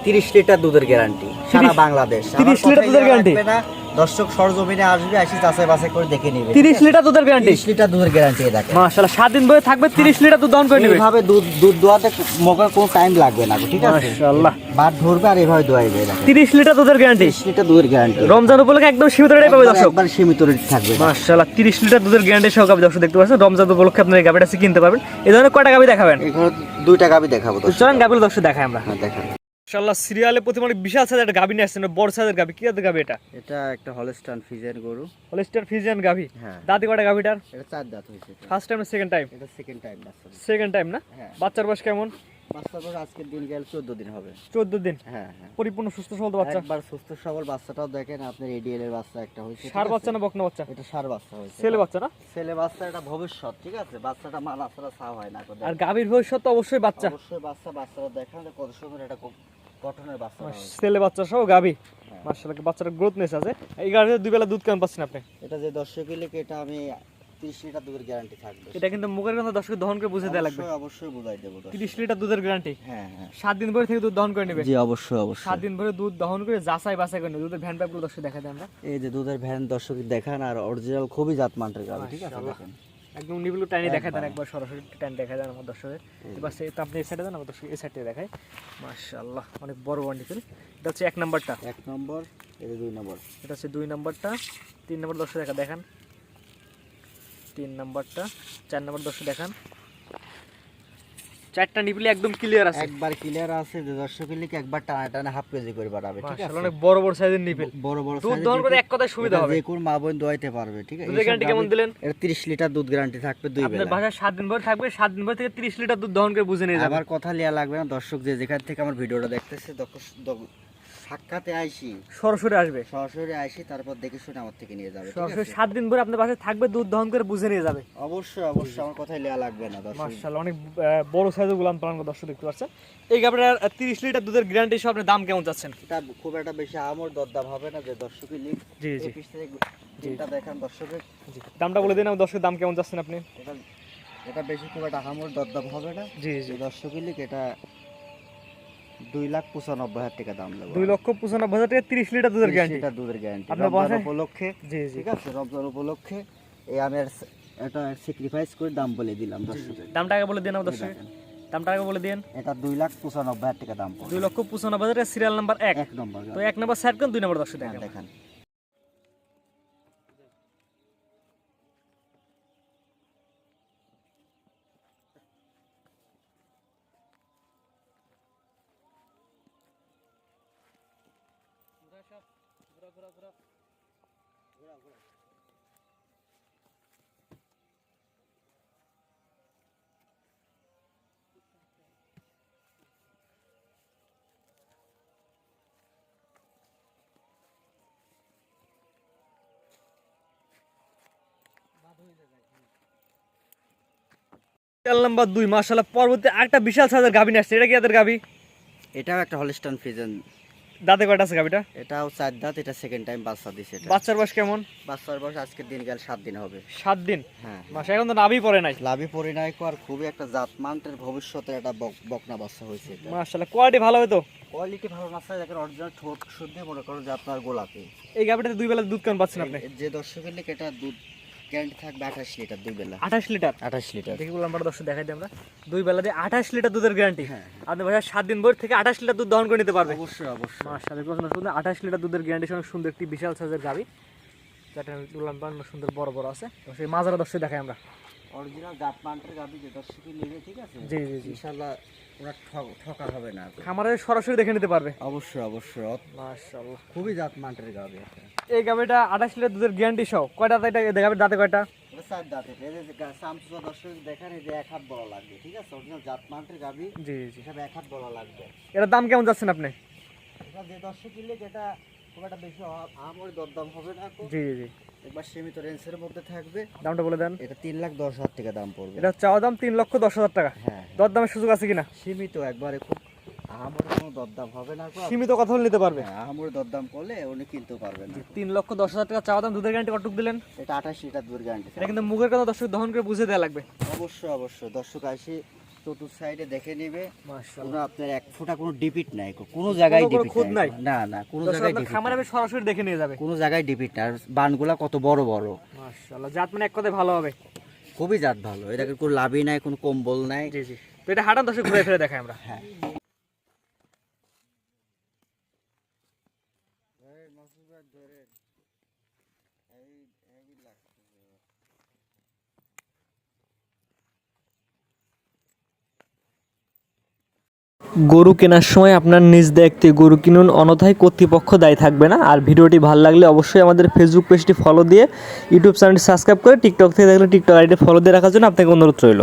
30 litre দুধের guarantee সারা Bangladesh. 30 litre দুধের guarantee না, দর্শক সরজমিনে আসবে, আসি যাচাই বাছাই করে দেখে নেবে। 30 লিটার দুধের গ্যারান্টি, 30 লিটার দুধের গ্যারান্টি দেখেন। মাশাআল্লাহ 7 দিন বয়স থাকবে, 30 লিটার দুধ দহন করে নেবে। এইভাবে দুধ দোয়াতে মগার কোনো টাইম লাগবে না, ঠিক আছে? মাশাআল্লাহ বাদ ধরবে আর এইভাবে দোয়াইবে। 30 লিটার দুধের গ্যারান্টি, 30 লিটার দুধের গ্যারান্টি। রমজান উপলক্ষে একদম সীমিত রেটে পাবে দর্শক, একবার সীমিত রেট থাকবে। মাশাআল্লাহ 30 লিটার দুধের গ্যারান্টি সহ গাবি দর্শক দেখতে পাচ্ছেন। রমজান উপলক্ষে আপনারা এই গাবিটা কিনতে পারবেন। এই ধরনের কয়টা গাবি দেখাবেন? এখানে দুইটা গাবি দেখাবো তো দর্শক। চলেন গাবিগুলো দর্শক দেখাই আমরা। হ্যাঁ দেখেন। মাশাআল্লাহ সিরিয়ালে প্রতি মানে বিশাল সাইজের একটা গাবি নিয়ে আসছেন, বড় সাইজের গাবি। কি জাতের গাবি এটা? এটা একটা হলস্টাইন ফ্রিজিয়ান গরু। হলস্টাইন ফ্রিজিয়ান গাবি। হ্যাঁ। দাঁতে কয়টা গাবিটার? এটা 4 দাঁত হইছে। ফার্স্ট টাইম না সেকেন্ড টাইম? এটা সেকেন্ড টাইম বাচ্চা। সেকেন্ড টাইম না? হ্যাঁ। বাচ্চার বয়স কেমন? বাচ্চার পর আজকের দিন গেল 14 দিন হবে। 14 দিন। হ্যাঁ হ্যাঁ। পরিপূর্ণ সুস্থ সবল বাচ্চা। একবার সুস্থ সবল বাচ্চাটাও দেখেন, আপনার এডিএল এর বাচ্চা একটা হইছে। ষাঁড় বাচ্চা না বকনা বাচ্চা? এটা ষাঁড় বাচ্চা হইছে। ছেলে বাচ্চা না? ছেলে বাচ্চা, এটা ভবিষ্যৎ, ঠিক আছে? বাচ্চাটা মা নাছাড়া ছাও হয় না। আর গাবির ভবিষ্যৎ তো অবশ্যই বাচ্চা। অবশ্যই বাচ্চাটা দেখেন যে কত সুন্দর এটা গঠনের বাচ্চা হইছে। ছেলে বাচ্চা সহ গাবি। মাশাআল্লাহ বাচ্চাটার গ্রোথনেস আছে। এই গাবিতে দুই বেলা দুধ কেমন পাচ্ছেন আপনি? এটা যে দর্শক লিখে, এটা আমি 30 লিটার দুধের গ্যারান্টি থাকবে। এটা কিন্তু মুখের কথা দর্শক দহন করে বুঝে দেয়া লাগবে। অবশ্যই বুঝাই দেব। 30 লিটার দুধের গ্যারান্টি। হ্যাঁ হ্যাঁ। 7 দিন পরে থেকে দুধ দহন করে নেবে। জি অবশ্যই 7 দিন পরে দুধ দহন করে যাচাই বাছাই করে নেবে। দুধের ভ্যান পাইপগুলো দর্শক দেখাই দেন আমরা। এই যে দুধের ভ্যান দর্শক দেখান, আর অরিজিনাল খুবই জাতমানের গাবি, ঠিক আছে? দেখেন একদম নিবিল টাইনি দেখাই দেন, একবার সরাসরি টাইন দেখাই দেন আমার দর্শকের। এবার তো আপনি এই সাইডে দেন, আমার দর্শক এই সাইডে দেখাই। মাশাআল্লাহ অনেক বড় বড় নিপিল। এটা হচ্ছে 1 নাম্বারটা। 1 নম্বর, এই যে 2 নম্বর। এটা হচ্ছে 2 নাম্বারটা। 3 নাম্বার দর্শক দেখান। 3 নাম্বারটা। 4 নাম্বার দর্শক দেখান। 4টা নিপিল একদম ক্লিয়ার আছে, একবার ক্লিয়ার আছে। যে দর্শক লিখে একবার টানা টানা হাফ কেজি করে বাড়াবে, ঠিক আছে? মাশাআল্লাহ অনেক বড় বড় সাইজের নিপিল। বড় বড় দুধ দহন করে এক কথায় সুবিধা হবে। যে কোন মা বোন দোয়াইতে পারবে, ঠিক আছে? দুধের গ্যারান্টি কেমন দিলেন? এটা 30 লিটার দুধ গ্যারান্টি থাকবে 2 আপনার বেলা। বাসায় 7 দিন পরে থাকবে, 7 দিন পরে থেকে 30 লিটার দুধ দহন করে বুঝে নিয়ে যাবেন। আবার কথা লিয়া লাগবে না। দর্শক যে যেখান থেকে আমার ভিডিওটা দেখতেছে সাক্ষাতে আইসি, সরাসরি আসবে, সরাসরি আইসি, তারপর দেখে শুনে আমার থেকে নিয়ে যাবে, ঠিক সরাসরি আছে? 7 দিন পরে আপনার বাসায় থাকবে, দুধ দহন করে বুঝে নিয়ে যাবে। অবশ্যই অবশ্যই আমার কথাই লিয়া লাগবে না দর্শক। মাশাআল্লাহ অনেক বড় সাইজের গোলাম পালন দর্শক দেখতে পাচ্ছেন। এই গাবিটার 30 লিটার দুধের গ্যারান্টি সহ আপনি দাম কেমন চাচ্ছেন? এটা খুব একটা বেশি আমর দরদাম হবে না। যে দর্শকই লিখ জি জি যেটা দেখেন দর্শকের, জি, দামটা বলে দিন আমার দর্শক, দাম কেমন চাচ্ছেন আপনি? এটা বেশি খুব একটা আমর দরদাম হবে না। জি জি যে দর্শকই লিখ এটা 2,95,000 টাকা দাম লাগবে। 2,95,000 টাকা 30 লিটার দুধের গ্যারান্টি। এটা দুধের গ্যারান্টি আপনার রমজান বাসায়? উপলক্ষে, জি জি, ঠিক আছে? রমজান উপলক্ষে এই আমি এটা স্যাক্রিফাইস করে দাম বলে দিলাম দর্শকের। দামটা আগে বলে দিন আমার দর্শক, দামটা আগে বলে দিন। এটা 2,95,000 টাকা দাম পড়বে। 2,95,000 টাকা সিরিয়াল নাম্বার 1। 1 নম্বর। তো 1 নাম্বার সাইড কোন 2 নাম্বার দর্শক দেখেন। দেখেন সিরিয়াল নাম্বার 2। মাশাআল্লাহ পরবর্তী আরেকটা বিশাল সাইজের গাবি নিয়ে আসছে। এটা কি এদের গাবি? এটাও একটা হলস্টাইন ফ্রিজিয়ান। দাঁতে কয়টা আছে গাবিটা? এটাও 4 দাঁত। এটা সেকেন্ড টাইম বাচ্চা দিছে। এটা বাচ্চার বয়স কেমন? বাচ্চার বয়স আজকের দিন গেল 7 দিন হবে। 7 দিন। হ্যাঁ মাসে এখন তো নাভি পড়ে নাই। লাভি পরিণয় আর খুবই একটা জাতমানের ভবিষ্যতের একটা বকনা বাচ্চা হয়েছে। এটা মাশাআল্লাহ কোয়ালিটি ভালো হবে তো? কোয়ালিটি ভালো না স্যার, দেখেন অরিজিনাল ঠোঁট শুদ্ধ মনে করো যে আপনার গোলাপি। এই গাবিটাতে 2 বেলা দুধ কেমন পাচ্ছেন আপনি? যে দর্শকের লিখে এটা দুধ গ্যারান্টি থাকবে 28 লিটার 2 বেলা। 28 লিটার। 28 লিটার। দেখি বললাম আমরা দর্শক দেখাই দিই আমরা। 2 বেলা দিয়ে 28 লিটার দুধের গ্যারান্টি। হ্যাঁ আপনি বাসায় 7 দিন পর থেকে 28 লিটার দুধ দহন করে নিতে পারবে। অবশ্যই অবশ্যই। মাশাআল্লাহ শুধু 28 লিটার দুধের গ্যারান্টি সঙ্গে সুন্দর একটি বিশাল সাইজের গাবি, যেটা বললাম সুন্দর বড় বড় আছে। তো সেই মাজারা দর্শক দেখাই আমরা। অরিজিনাল জাতমানের গাবি যে দর্শকই নেবে, ঠিক আছে? জি জি জি, ইনশাআল্লাহ ওরা ঠকা হবে না। খামারে সরাসরি দেখে নিতে পারবে। অবশ্যই অবশ্যই মাশাআল্লাহ খুবই জাতমানের গাবি আছে। এই গাবিটা 28 লিটার দুধের গ্যারান্টি সহ কয়টা এটা গাবির দাঁতে কয়টা? এটা 4 দাঁতের। এই যে সামসুজা দর্শক দেখেন, এই যে 1 হাত বড় লাগবে, ঠিক আছে? অরিজিনাল জাতমানের গাবি জি জি, হিসাবে 1 হাত বড় লাগবে। এটার দাম কেমন যাচ্ছেন আপনি? এটা যে দর্শকই লিখে এটা খুব একটা বেশি আমার দরদাম হবে না। জি জি, একবার সীমিত রেঞ্জের মধ্যে থাকবে। দামটা বলে দেন। এটা 3,10,000 টাকা দাম পড়বে। এটা চাওয়া দাম 3,10,000 টাকা। হ্যাঁ দর দামের সুযোগ আছে কিনা? সীমিত, একবারে খুব আমার কোনো দরদাম হবে না। সীমিত কথা হলে নিতে পারবে। আমার দরদাম করলে উনি কিনতে পারবে না। 3,10,000 টাকা চাওয়া দাম। দুধের গ্যারান্টি কতটুকু দিলেন? এটা 28 লিটার দুধ গ্যারান্টি। এটা কিন্তু মুখের কথা দর্শক দহন করে বুঝে দেওয়া লাগবে। অবশ্যই অবশ্যই দর্শক আসি চতুর্থ সাইডে দেখে নেবে, মাশাআল্লাহ কোনো আপনার এক ফোঁটা কোনো ডিপিট নাই, কোনো জায়গায় কোনো ডিপিট খুঁত নাই? না না, কোনো দর্শক জায়গায় আপনার ডিপিট খামারে সরাসরি দেখে নিয়ে যাবে, কোনো জায়গায় ডিপিট না। আর বানগুলা কত বড় বড়, মাশাআল্লাহ জাত মানে এক কথায় ভালো হবে। খুবই জাত ভালো, এটাকে কোনো লাভই নাই, কোনো কম্বল নাই। জি জি, তো এটা হাঁটান দর্শক ঘুরে ফিরে দেখাই আমরা। হ্যাঁ গরু কেনার সময় আপনার নিজ দায়িত্বে গরু কিনুন, অন্যথায় কর্তৃপক্ষ দায়ী থাকবে না। আর ভিডিওটি ভালো লাগলে অবশ্যই আমাদের ফেসবুক পেজটি ফলো দিয়ে ইউটিউব চ্যানেলটি সাবস্ক্রাইব করে টিকটক থেকে দেখলে টিকটক আইডি ফলো দিয়ে রাখার জন্য আপনাকে অনুরোধ রইল।